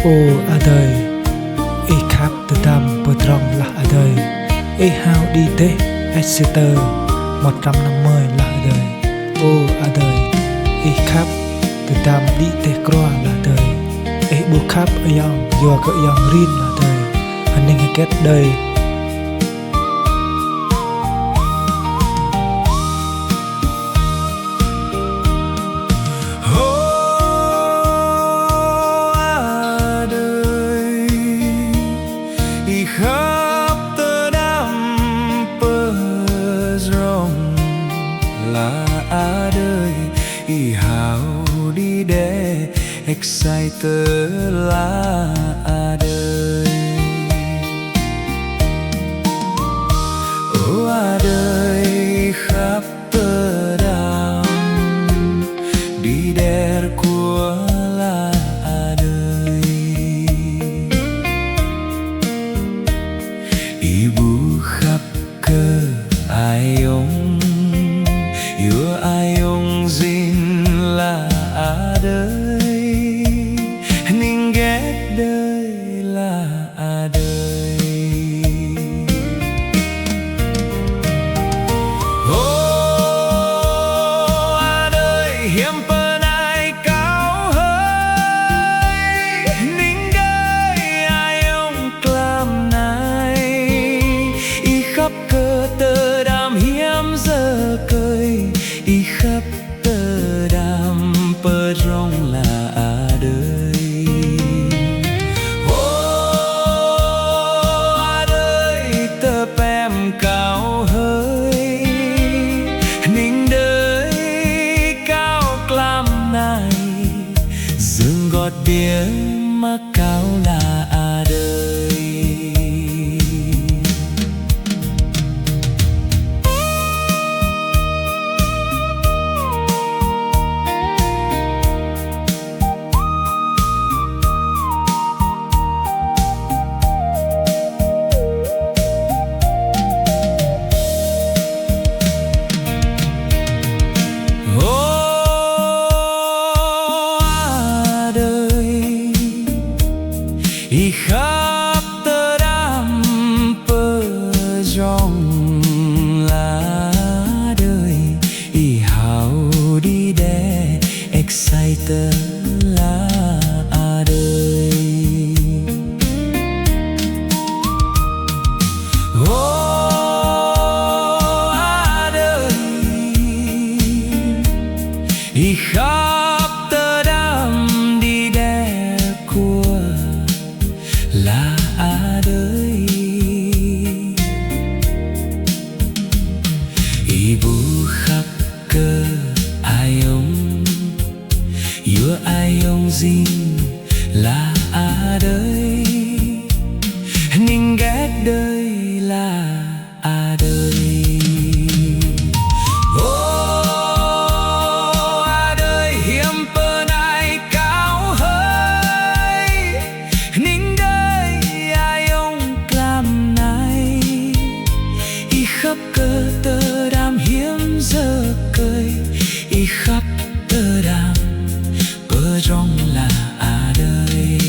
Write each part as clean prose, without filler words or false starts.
Ô à đời, ý khắp từ tâm bờ trong là à đời. Ý hao đi tế, Exeter 150 là à đời. Ô à đời, ý khắp từ tâm đi tế croa là à đời. Ý bố khắp ở dòng, dùa cỡ dòng rin là à đời. Anh ninh hay kết đời. Khắp tơ đam bờ rong là à đời ý hào đi để exciter là à đời. Ô à đời khắp tơ đam đi để của là à đời. Ibu khắp cơ ai ông yêu ai ông xin là à đời. Ninh ghét đời là à đời. Ô à đời hiếm bên ai cao hơi. Ninh đời ai ông làm này khắp cơ tơ đam hiếm giờ cười. Đi khắp tơ đam bờ rong là à đời. Ô à đời tơ pem cao hơi. Ninh đời cao làm này dừng gọt bia mà cao là à đời. Ý khắp tơ đam bờ rong là đời. Ý hào đi để exciter là à đời. Ô à đời ý khắp tơ đam đi để của là à đời. Ibu khắp cơ ai ông yêu ai ông xin là à đời. Ninh ghét đời là à đời. Ô à đời hiếm bên ai cao hơi. Ninh ai ông làm này ý khắp cơ tơ đam hiếm giờ cười. Ý khắp tơ đam bờ rong là à đời.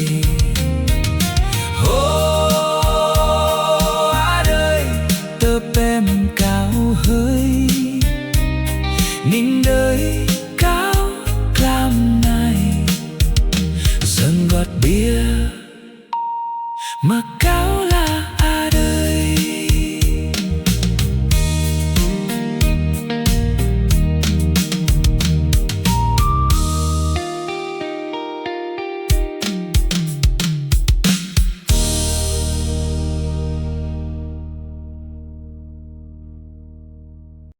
Ô à đời tơ pem cao hơi. Ninh đời cao làm này dần gọt bia mà cao